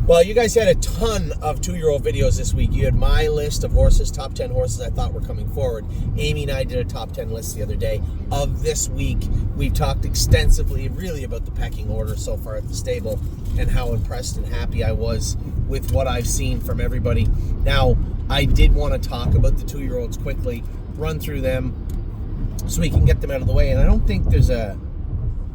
Well, you guys had a ton of 2-year-old videos this week. You had my list of horses, top 10 horses I thought were coming forward. Amy and I did a top 10 list the other day of this week. We've talked extensively, really, about the pecking order so far at the stable and how impressed and happy I was with what I've seen from everybody. Now, I did want to talk about the 2-year-olds quickly, run through them so we can get them out of the way. And I don't think there's a...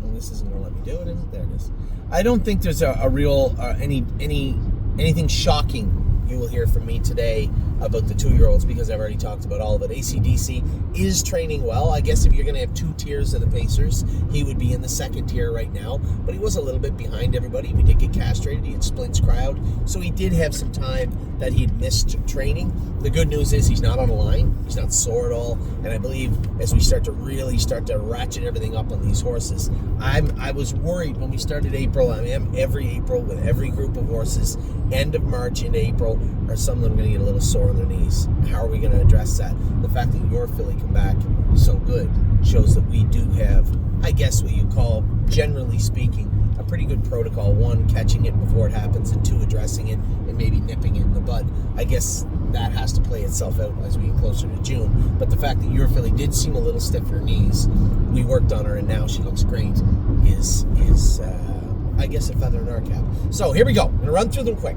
Well, this isn't going to let me do it, is it? There it is. I don't think there's a real anything shocking you will hear from me today about the 2-year-olds because I've already talked about all of it. AC/DC is training well. I guess if you're going to have 2 tiers of the Pacers, he would be in the 2nd tier right now, but he was a little bit behind everybody. We did get castrated. He had splints crowd, so he did have some time that he'd missed training. The good news is he's not on a line. He's not sore at all, and I believe as we start to ratchet everything up on these horses, I was worried when we started April. I am every April with every group of horses, end of March into April, are some of them going to get a little sore on their knees? How are we going to address that? The fact that your filly come back so good shows that we do have, I guess what you call, generally speaking, a pretty good protocol. 1, catching it before it happens, and 2, addressing it and maybe nipping it in the bud. I guess that has to play itself out as we get closer to June. But the fact that your filly did seem a little stiff in her knees, we worked on her and now she looks great, is I guess a feather in our cap. So here we go. I'm going to run through them quick.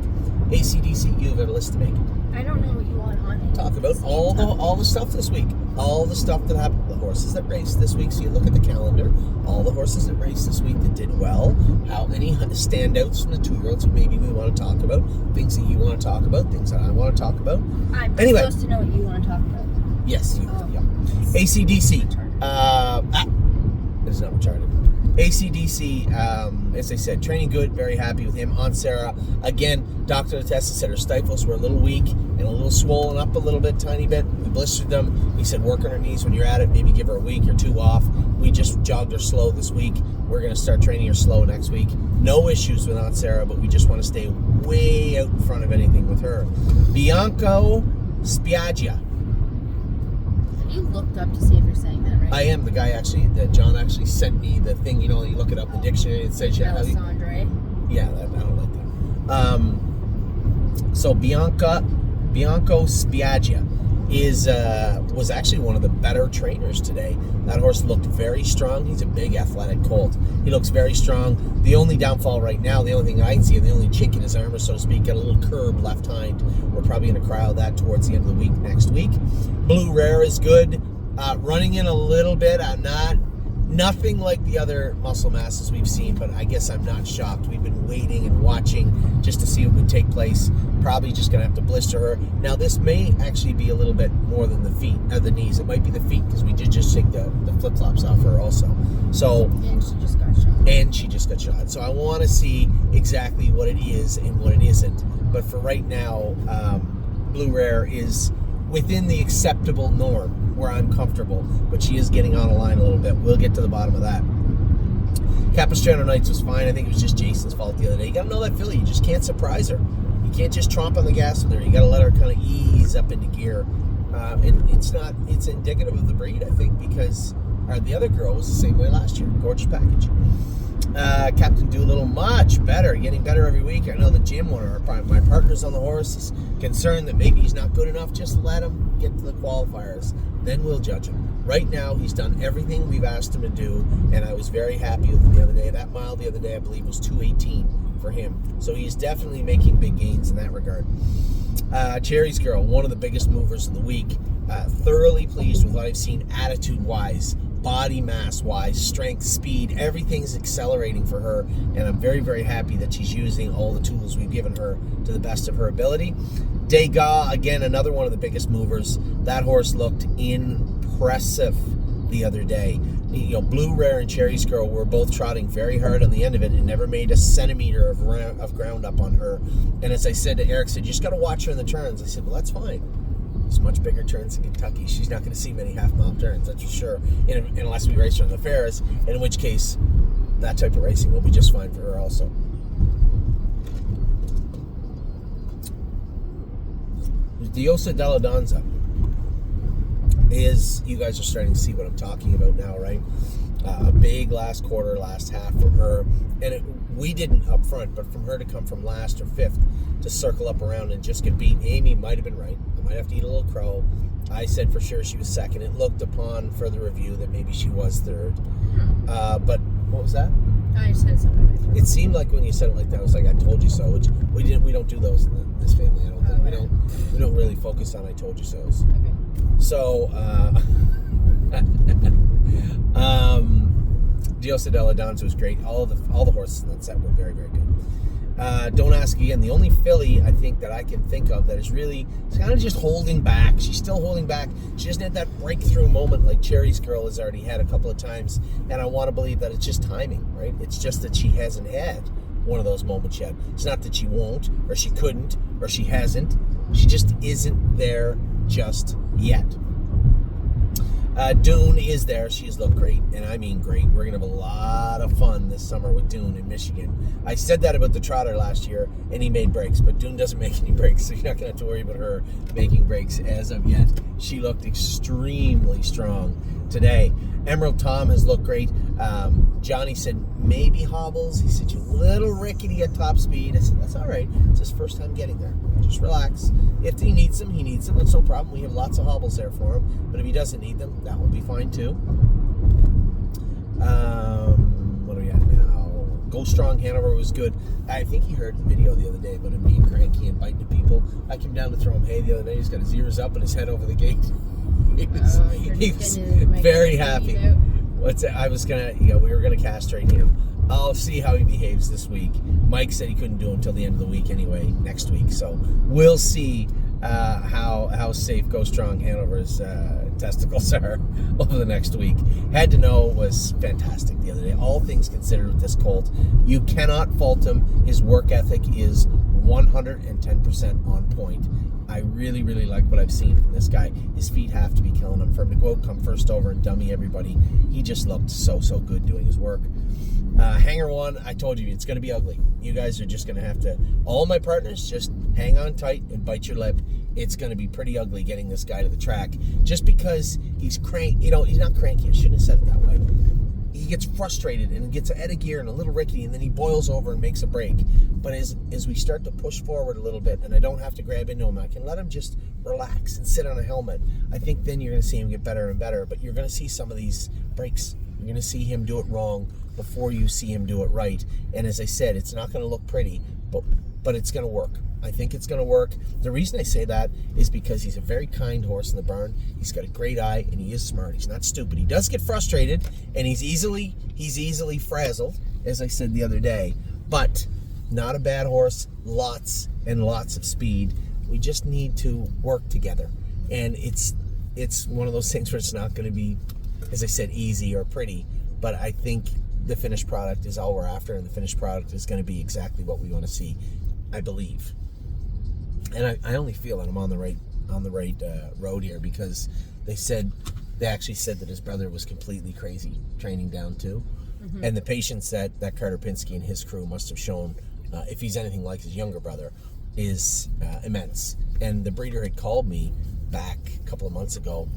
AC/DC, you have a list to make. I don't know what you want on it. Talk about all the stuff this week. All the stuff that happened. The horses that raced this week. So you look at the calendar. All the horses that raced this week that did well. How many standouts from the 2-year-olds that maybe we want to talk about. Things that you want to talk about. Things that I want to talk about. I'm supposed to know what you want to talk about. Yes, you. Yeah. AC/DC. It is not retarded. AC/DC, as I said, training good, very happy with him. On Sarah, again, Dr. Tessa said her stifles were a little weak and a little swollen up a little bit, tiny bit. We blistered them. We said work on her knees when you're at it, maybe give her a week or 2 off. We just jogged her slow this week. We're going to start training her slow next week. No issues with Aunt Sarah, but we just want to stay way out in front of anything with her. Bianco Spiaggia. Have you looked up to see if you're saying that right? I am. The guy John actually sent me the thing, you look it up in the dictionary and says, Alessandre. Yeah, I don't like that. So Bianco Spiaggia was actually one of the better trainers today. That horse looked very strong. He's a big athletic colt. He looks very strong. The only downfall right now, the only thing I can see, the only chink in his armor, so to speak, got a little curb left hind. We're probably going to cryo that towards the end of the week next week. Blue Rare is good. Running in a little bit. Nothing like the other muscle masses we've seen, but I guess I'm not shocked. We've been waiting and watching just to see what would take place. Probably just going to have to blister her. Now, this may actually be a little bit more than the knees. It might be the feet, because we did just take the flip-flops off her also. So, and she just got shot. So I want to see exactly what it is and what it isn't. But for right now, Blue Rare is within the acceptable norm, where I'm comfortable, but she is getting on a line a little bit. We'll get to the bottom of that. Capistrano Nights was fine. I think it was just Jason's fault the other day. You got to know that filly. You just can't surprise her. You can't just tromp on the gas with her. You got to let her kind of ease up into gear. And it's indicative of the breed, I think, because the other girl was the same way last year. Gorgeous package. Captain Doolittle, much better, getting better every week. I know the gym, one of my partners on the horse, is concerned that maybe he's not good enough. Just let him get to the qualifiers. Then we'll judge him. Right now, he's done everything we've asked him to do, and I was very happy with him the other day. That mile the other day, I believe, was 2:18 for him. So he's definitely making big gains in that regard. Cherry's Girl, one of the biggest movers of the week. Thoroughly pleased with what I've seen attitude-wise, body mass-wise, strength, speed. Everything's accelerating for her, and I'm very, very happy that she's using all the tools we've given her to the best of her ability. Degas, again, another one of the biggest movers. That horse looked impressive the other day. Blue Rare and Cherry's Girl were both trotting very hard on the end of it and never made a centimeter of ground up on her. And as I said to Eric, you just got to watch her in the turns. I said, well, that's fine. It's much bigger turns in Kentucky. She's not going to see many half-mile turns, that's for sure, unless we race her in the fairs, in which case that type of racing will be just fine for her also. Diosa della Danza is, you guys are starting to see what I'm talking about now, right? A big last quarter, last half for her, and it we didn't up front, but from her to come from last or fifth to circle up around and just get beat. Amy might have been right. I might have to eat a little crow. I said for sure she was second. It looked upon further review that maybe she was third. But what was that? I said something. It seemed like when you said it like that, it was like I told you so. Which we don't do those in this family. I don't think we don't really focus on I told you so's. Okay. So Diosa Della Danza was great. All the horses in that set were very, very good. Don't Ask Again. The only filly I think that I can think of that is really kind of just holding back. She's still holding back. She doesn't have that breakthrough moment like Cherry's Girl has already had a couple of times. And I want to believe that it's just timing, right? It's just that she hasn't had one of those moments yet. It's not that she won't, or she couldn't, or she hasn't. She just isn't there just yet. Dune is there. She's looked great, and I mean great. We're going to have a lot of fun this summer with Dune in Michigan. I said that about the Trotter last year, and he made breaks, but Dune doesn't make any breaks, so you're not going to have to worry about her making breaks as of yet. She looked extremely strong today. Emerald Tom has looked great. Johnny said maybe hobbles. He said, you're a little rickety at top speed. I said, that's all right. It's his first time getting there. Just relax. If he needs them, he needs them. That's no problem. We have lots of hobbles there for him. But if he doesn't need them, that will be fine too. What do we have now? Go Strong Hanover was good. I think he heard the video the other day about him being cranky and biting people. I came down to throw him hay the other day. He's got his ears up and his head over the gate. He was very happy. We were gonna castrate him. I'll see how he behaves this week. Mike said he couldn't do it until the end of the week anyway, next week. So we'll see how safe Go Strong Hanover's testicles are over the next week. Had to Know was fantastic the other day. All things considered with this colt, you cannot fault him. His work ethic is 110% on point. I really, really like what I've seen from this guy. His feet have to be killing him. For him to go come first over and dummy everybody, he just looked so good doing his work. Hanger One, I told you, it's going to be ugly. You guys are just going to have to, all my partners, just hang on tight and bite your lip. It's going to be pretty ugly getting this guy to the track. Just because he's he's not cranky. I shouldn't have said it that way. He gets frustrated and gets out of gear and a little rickety, and then he boils over and makes a break. But as we start to push forward a little bit, and I don't have to grab into him, I can let him just relax and sit on a helmet. I think then you're going to see him get better and better, but you're going to see some of these breaks. You're going to see him do it wrong before you see him do it right. And as I said, it's not going to look pretty, but it's going to work. I think it's going to work. The reason I say that is because he's a very kind horse in the barn. He's got a great eye, and he is smart. He's not stupid. He does get frustrated, and he's easily frazzled, as I said the other day. But not a bad horse. Lots and lots of speed. We just need to work together. And it's one of those things where it's not going to be, as I said, easy or pretty. But I think the finished product is all we're after, and the finished product is going to be exactly what we want to see, I believe. And I only feel that I'm on the right road here, because they actually said that his brother was completely crazy training down too. Mm-hmm. And the patience that Carter Pinsky and his crew must have shown, if he's anything like his younger brother, is immense. And the breeder had called me back a couple of months ago,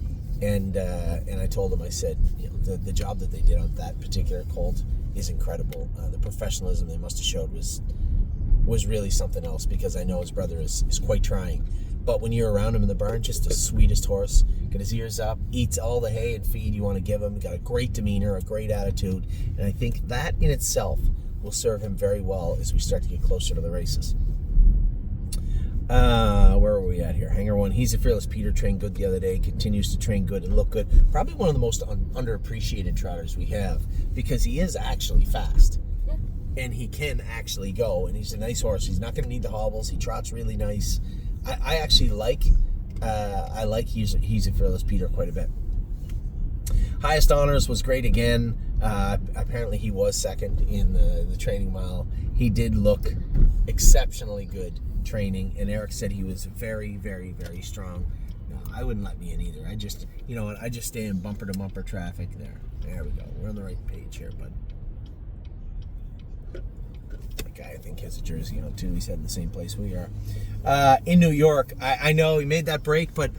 and I told him, I said, the job that they did on that particular colt is incredible. The professionalism they must have showed was really something else, because I know his brother is quite trying. But when you're around him in the barn, just the sweetest horse. Got his ears up, eats all the hay and feed you want to give him. Got a great demeanor, a great attitude. And I think that in itself will serve him very well as we start to get closer to the races. Where are we at here? Hanger One. He's a Fearless Peter, trained good the other day. Continues to train good and look good. Probably one of the most underappreciated trotters we have, because he is actually fast. And he can actually go, and he's a nice horse. He's not going to need the hobbles. He trots really nice. I actually like He's a Fearless Peter quite a bit. Highest Honors was great again. Apparently he was second in the training mile. He did look exceptionally good training, and Eric said he was very, very, very strong. No, I wouldn't let me in either. I just stay in bumper to bumper traffic there. There we go. We're on the right page here, bud. That guy, I think, has a jersey on too. He's heading the same place we are. In New York, I know he made that break, but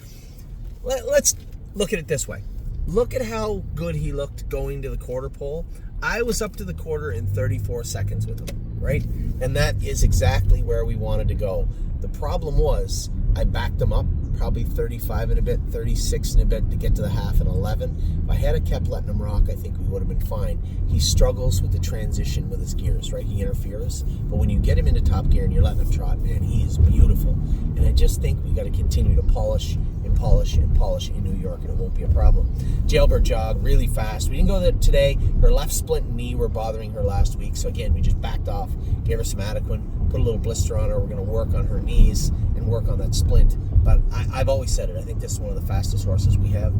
let's look at it this way. Look at how good he looked going to the quarter pole. I was up to the quarter in 34 seconds with him. right? And that is exactly where we wanted to go. The problem was I backed him up probably 35 and a bit, 36 and a bit to get to the half and 11. If I had kept letting him rock, I think we would have been fine. He struggles with the transition with his gears, right? He interferes. But when you get him into top gear and you're letting him trot, man, he is beautiful. And I just think we got to continue to polish and polish and polish in New York, and it won't be a problem. Jailbird jog, really fast. We didn't go there today. Her left splint and knee were bothering her last week. So again, we just backed off, gave her some Adequan, put a little blister on her. We're going to work on her knees and work on that splint. But I've always said it. I think this is one of the fastest horses we have.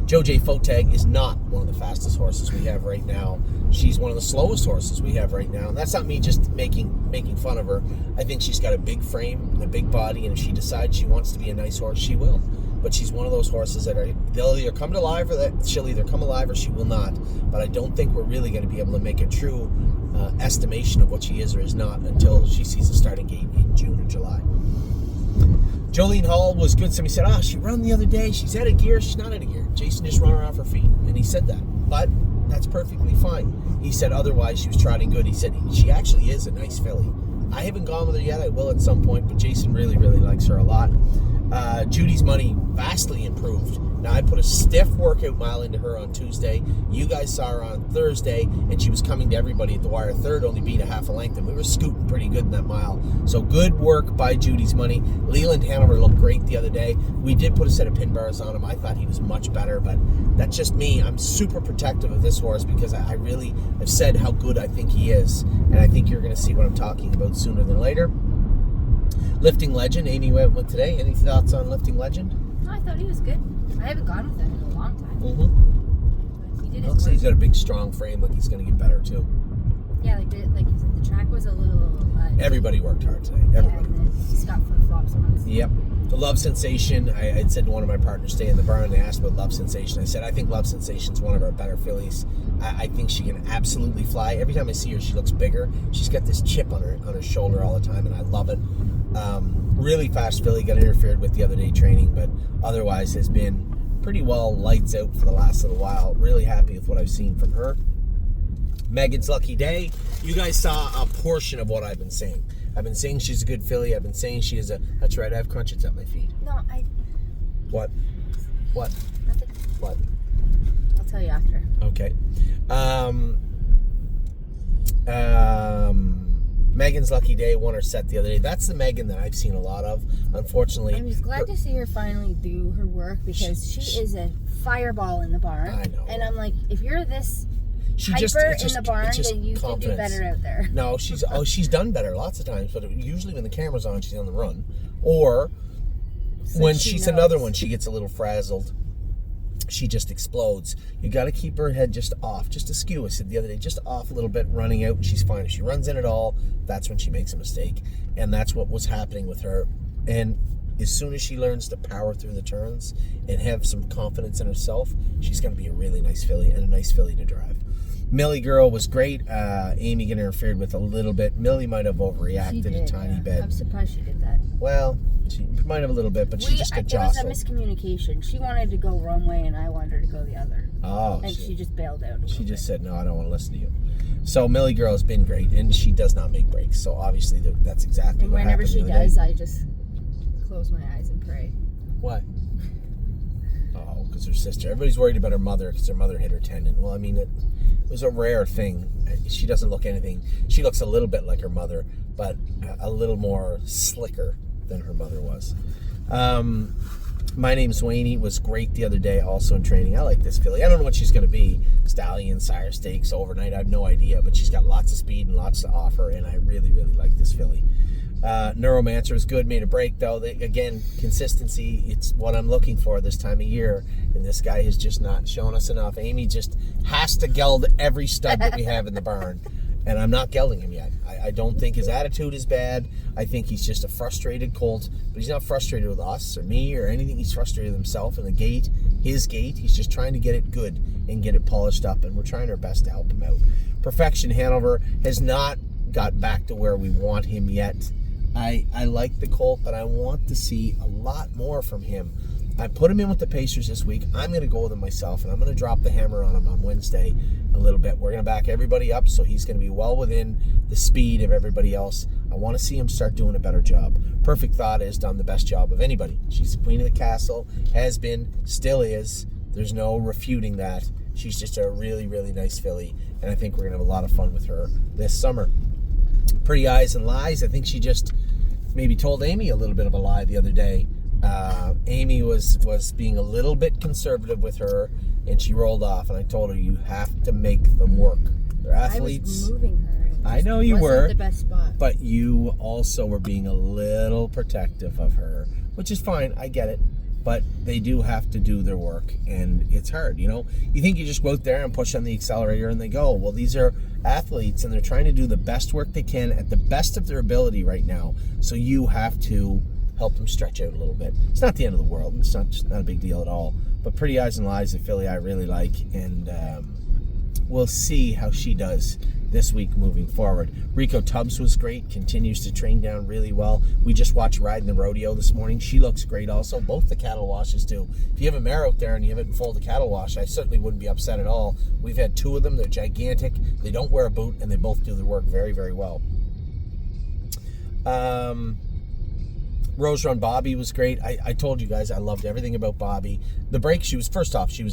Jo J. Fotag is not one of the fastest horses we have right now. She's one of the slowest horses we have right now. And that's not me just making fun of her. I think she's got a big frame and a big body, and if she decides she wants to be a nice horse, she will. But she's one of those horses that they'll either come alive, or she'll either come alive or she will not. But I don't think we're really going to be able to make a true estimation of what she is or is not until she sees the starting gate in June or July. Jolene Hall was good. Somebody said, she ran the other day. She's out of gear. She's not out of gear. Jason just run her off her feet. And he said that. But that's perfectly fine. He said otherwise she was trotting good. He said she actually is a nice filly. I haven't gone with her yet. I will at some point. But Jason really, really likes her a lot. Judy's Money vastly improved. Now, I put a stiff workout mile into her on Tuesday. You guys saw her on Thursday, and she was coming to everybody at the wire. Third only beat a half a length, and we were scooting pretty good in that mile. So good work by Judy's Money. Leland Hanover looked great the other day. We did put a set of pin bars on him. I thought he was much better, but that's just me. I'm super protective of this horse because I really have said how good I think he is, and I think you're going to see what I'm talking about sooner than later. Lifting Legend, Amy went with today. Any thoughts on Lifting Legend? No, I thought he was good. I haven't gone with him in a long time. Mm-hmm. He did Looks like he's got a big, strong frame. Like he's going to get better too. Yeah, like you said, the track was a little. Everybody worked hard today. Everybody. Yeah, and then Scott flip flops on. Yep. The Love Sensation. I said to one of my partners today in the barn. They asked about Love Sensation. I said I think Love Sensation's one of our better fillies. I think she can absolutely fly. Every time I see her, she looks bigger. She's got this chip on her shoulder all the time, and I love it. Really fast filly, got interfered with the other day training, but otherwise has been pretty well lights out for the last little while. Really happy with what I've seen from her. Megan's Lucky Day. You guys saw a portion of what I've been saying. I've been saying she's a good filly. I've been saying she is a... That's right, I have crunchets at my feet. No, What? Nothing. What? I'll tell you after. Okay. Megan's Lucky Day won her set the other day. That's the Megan that I've seen a lot of. Unfortunately, I'm just glad to see her finally do her work because she is a fireball in the barn. I know. And I'm like, if you're this hyper in the barn, then you can do better out there. No, she's done better lots of times, but usually when the camera's on, she's on the run. Or when she's another one, she gets a little frazzled. She just explodes. You got to keep her head just off, just askew. I said the other day, just off a little bit, running out, and she's fine. If she runs in at all, that's when she makes a mistake. And that's what was happening with her. And as soon as she learns to power through the turns and have some confidence in herself, she's going to be a really nice filly and a nice filly to drive. Millie Girl was great. Amy got interfered with a little bit. Millie might have overreacted a tiny bit. I'm surprised she did that. Well, she might have a little bit, but she just got jostled. It was a miscommunication. She wanted to go one way, and I wanted her to go the other. Oh. And she just bailed out. She just said, no, I don't want to listen to you. So Millie Girl has been great, and she does not make breaks. So obviously that's exactly what happened. And whenever she does, I just close my eyes and pray. What? Oh, because her sister. Everybody's worried about her mother because her mother hit her tendon. Well, I mean, it was a rare thing. She doesn't look anything. She looks a little bit like her mother, but a little more slicker than her mother was. My Name's Wayne was great the other day, also in training. I like this filly. I don't know what she's going to be. Stallion, Sire Stakes, overnight. I have no idea, but she's got lots of speed and lots to offer, and I really, really like this filly. Neuromancer was good, made a break though. Again, consistency, it's what I'm looking for this time of year, and this guy has just not shown us enough. Amy just has to geld every stud that we have in the barn, and I'm not gelding him yet. I don't think his attitude is bad. I think he's just a frustrated colt, but he's not frustrated with us or me or anything. He's frustrated with himself and the gate, his gate. He's just trying to get it good and get it polished up, and we're trying our best to help him out. Perfection Hanover has not got back to where we want him yet. I like the colt, but I want to see a lot more from him. I put him in with the Pacers this week. I'm going to go with him myself, and I'm going to drop the hammer on him on Wednesday a little bit. We're going to back everybody up, so he's going to be well within the speed of everybody else. I want to see him start doing a better job. Perfect Thought has done the best job of anybody. She's the queen of the castle, has been, still is. There's no refuting that. She's just a really, really nice filly, and I think we're going to have a lot of fun with her this summer. Pretty Eyes and Lies, I think she just maybe told Amy a little bit of a lie the other day. Amy was being a little bit conservative with her, and she rolled off, and I told her, you have to make them work. They're athletes. I was moving her. I know you were. The best spot. But you also were being a little protective of her, which is fine. I get it. But they do have to do their work, and it's hard, you know? You think you just go out there and push on the accelerator and they go. Well, these are athletes, and they're trying to do the best work they can at the best of their ability right now. So you have to help them stretch out a little bit. It's not the end of the world. It's not a big deal at all. But Pretty Eyes and Lies, a filly I really like, and we'll see how she does this week moving forward. Rico Tubbs was great, continues to train down really well. We just watched Riding the Rodeo this morning. She looks great also. Both the cattle washes do. If you have a mare out there and you haven't foaled a cattle wash, I certainly wouldn't be upset at all. We've had 2 of them. They're gigantic. They don't wear a boot, and they both do their work very, very well. Rose Run Bobby was great. I told you guys I loved everything about Bobby. The break, she was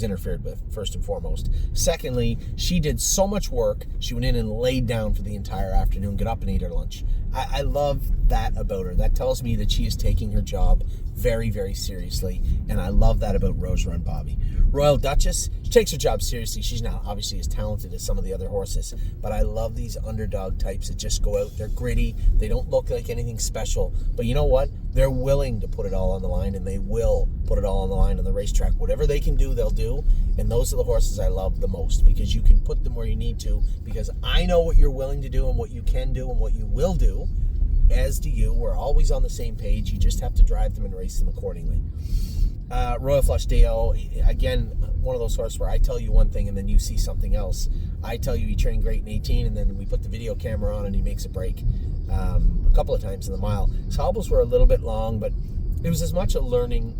interfered with, first and foremost. Secondly, she did so much work. She went in and laid down for the entire afternoon, got up and ate her lunch. I love that about her. That tells me that she is taking her job very, very seriously, and I love that about Rose Run Bobby. Royal Duchess, she takes her job seriously. She's not obviously as talented as some of the other horses, but I love these underdog types that just go out. They're gritty. They don't look like anything special, but you know what? They're willing to put it all on the line, and they will put it all on the line on the racetrack. Whatever they can do, they'll do, and those are the horses I love the most, because you can put them where you need to, because I know what you're willing to do and what you can do and what you will do, as do you. We're always on the same page. You just have to drive them and race them accordingly. Royal Flush Deo, again, one of those horses where I tell you one thing and then you see something else. I tell you he trained great in 18, and then we put the video camera on and he makes a break a couple of times in the mile. His hobbles were a little bit long, but it was as much a learning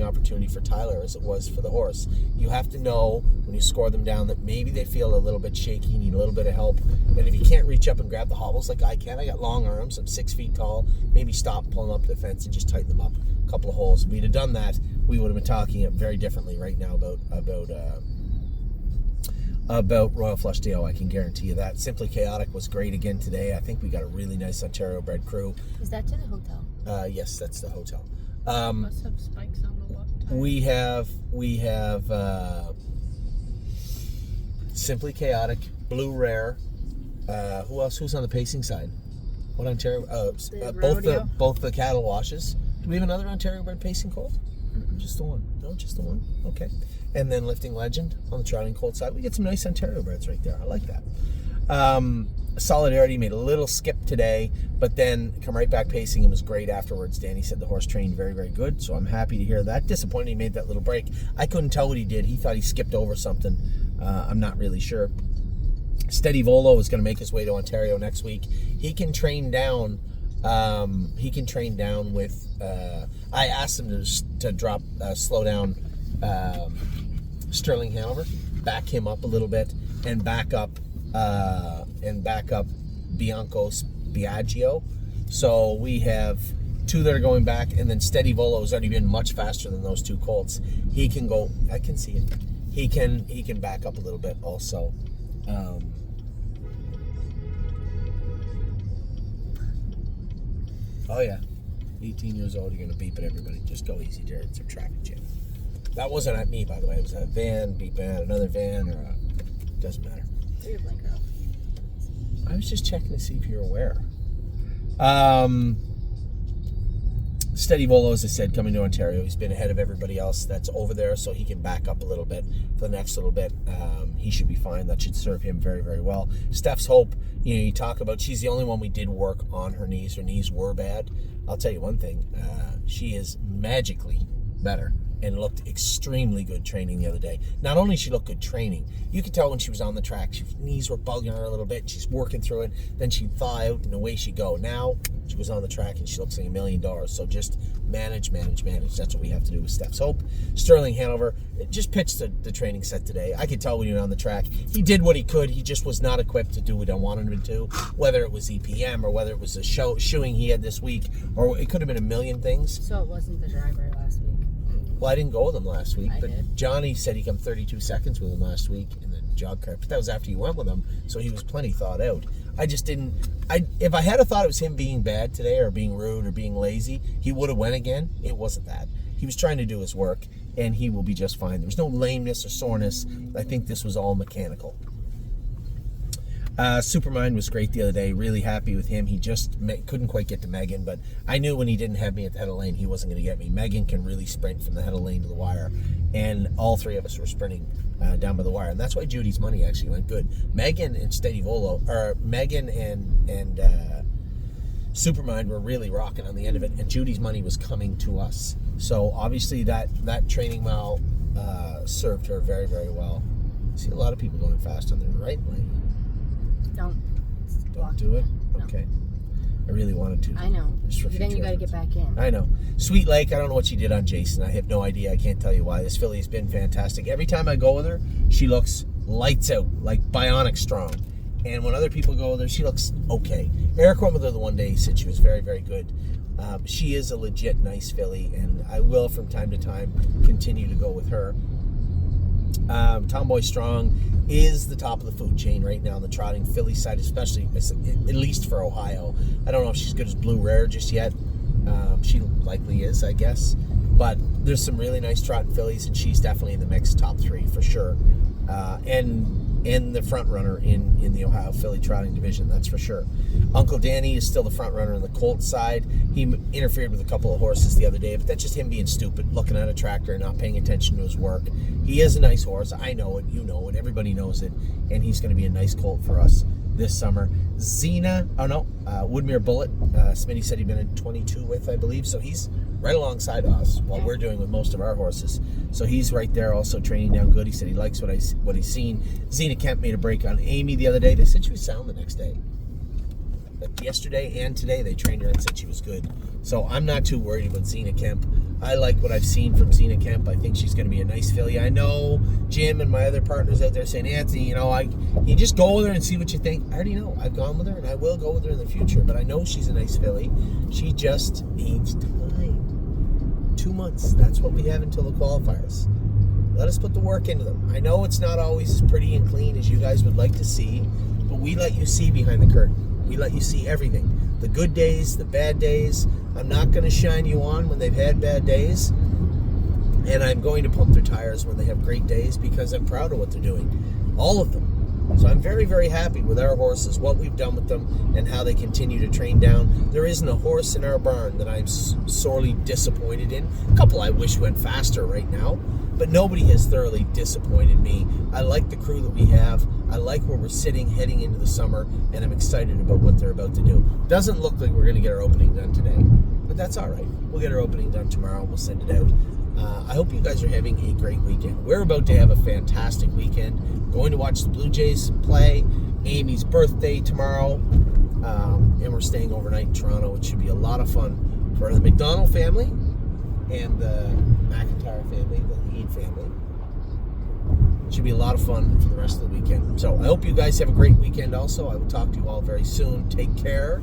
opportunity for Tyler as it was for the horse. You have to know when you score them down that maybe they feel a little bit shaky, need a little bit of help. And if you can't reach up and grab the hobbles like I can, I got long arms, I'm 6 feet tall, maybe stop pulling up the fence and just tighten them up. A couple of holes. If we'd have done that, we would have been talking very differently right now about Royal Flush Deo. I can guarantee you that. Simply Chaotic was great again today. I think we got a really nice Ontario bred crew. Is that to the hotel? Yes, that's the hotel. Must have spikes on the left tire. We have Simply Chaotic, Blue Rare. Who else? Who's on the pacing side? What Ontario? Both the cattle washes. Do we have another Ontario bred pacing colt? Just the one. No, just the one. Okay. And then Lifting Legend on the trotting colt side. We get some nice Ontario breds right there. I like that. Solidarity made a little skip today, but then come right back pacing and was great afterwards. Danny said the horse trained very, very good, so I'm happy to hear that. Disappointed he made that little break. I couldn't tell what he did. He thought he skipped over something. I'm not really sure. Steady Volo is going to make his way to Ontario next week. He can train down. With. I asked him to slow down Sterling Hanover, back him up a little bit, and back up Bianco Biagio. So we have 2 that are going back, and then Steady Volo has already been much faster than those 2 colts. He can go. I can see it. He can back up a little bit also. Oh yeah, 18 years old, you're gonna beep at everybody. Just go easy, Jared. It's a traffic jam. That wasn't at me, by the way. It was a van beeping at another van, or doesn't matter. Your blinker off. I was just checking to see if you're aware. Steady Volo, as I said, coming to Ontario. He's been ahead of everybody else that's over there, so he can back up a little bit for the next little bit. He should be fine. That should serve him very, very well. Steph's Hope, you talk about, she's the only one we did work on her knees. Her knees were bad. I'll tell you one thing. She is magically better. and looked extremely good training the other day. Not only she looked good training, you could tell when she was on the track, her knees were bugging her a little bit, she's working through it, then she'd thaw out and away she'd go. Now she was on the track and she looks like $1 million. So just manage. That's what we have to do with Steph's Hope. Sterling Hanover just pitched the training set today. I could tell when he was on the track, he did what he could. He just was not equipped to do what I wanted him to do, whether it was EPM or whether it was a shoeing he had this week, or it could have been a million things. So it wasn't the driver last week. Well, I didn't go with him last week, I but did. Johnny said he come 32 seconds with him last week in the jog cart, but that was after you went with him, so he was plenty thought out. I just didn't. If I had thought it was him being bad today or being rude or being lazy, he would have went again. It wasn't that. He was trying to do his work, and he will be just fine. There was no lameness or soreness. I think this was all mechanical. Supermind was great the other day. Really happy with him. He just couldn't quite get to Megan, but I knew when he didn't have me at the head of lane, he wasn't going to get me. Megan can really sprint from the head of lane to the wire, and all three of us were sprinting down by the wire, and that's why Judy's money actually went good. Megan and Megan and Supermind were really rocking on the end of it, and Judy's money was coming to us. So obviously that training mile served her very, very well. I see a lot of people going fast on the right lane. Don't do it? No. Okay. I really wanted to. I know. Just for Then you future got to get reference. back in. I know. Sweet Lake, I don't know what she did on Jason. I have no idea. I can't tell you why. This filly has been fantastic. Every time I go with her, she looks lights out, like bionic strong. And when other people go with her, she looks okay. Eric went with her the one day. He said she was very, very good. She is a legit nice filly, and I will, from time to time, continue to go with her. Tomboy Strong is the top of the food chain right now on the trotting filly side, especially at least for Ohio. I don't know if she's good as Blue Rare just yet. She likely is, I guess. But there's some really nice trotting fillies, and she's definitely in the mix, top three for sure. And the front runner in the Ohio filly trotting division, that's for sure. Uncle Danny is still the front runner on the colt side. He interfered with a couple of horses the other day, but that's just him being stupid, looking at a tractor and not paying attention to his work. He is a nice horse. I know it, you know it, everybody knows it, and he's going to be a nice colt for us this summer. Woodmere Bullet, Smitty said he'd been in 22 with, I believe, so he's right alongside us while we're doing with most of our horses. So he's right there also training down good. He said he likes what he's seen. Zena Kemp made a break on Amy the other day. They said she was sound the next day. But yesterday and today they trained her and said she was good. So I'm not too worried about Zena Kemp. I like what I've seen from Zena Kemp. I think she's going to be a nice filly. I know Jim and my other partners out there saying, Anthony, you just go with her and see what you think. I already know. I've gone with her and I will go with her in the future. But I know she's a nice filly. She just needs time. 2 months. That's what we have until the qualifiers. Let us put the work into them. I know it's not always as pretty and clean as you guys would like to see, but we let you see behind the curtain. We let you see everything. The good days, the bad days. I'm not going to shine you on when they've had bad days. And I'm going to pump their tires when they have great days because I'm proud of what they're doing. All of them. So I'm very, very happy with our horses, what we've done with them, and how they continue to train down. There isn't a horse in our barn that I'm sorely disappointed in. A couple I wish went faster right now, but nobody has thoroughly disappointed me. I like the crew that we have. I like where we're sitting heading into the summer, and I'm excited about what they're about to do. Doesn't look like we're going to get our opening done today, but that's all right. We'll get our opening done tomorrow, and we'll send it out. I hope you guys are having a great weekend. We're about to have a fantastic weekend. Going to watch the Blue Jays play. Amy's birthday tomorrow. And we're staying overnight in Toronto, which should be a lot of fun for the McDonald family and the McIntyre family, the Heed family. It should be a lot of fun for the rest of the weekend. So I hope you guys have a great weekend also. I will talk to you all very soon. Take care.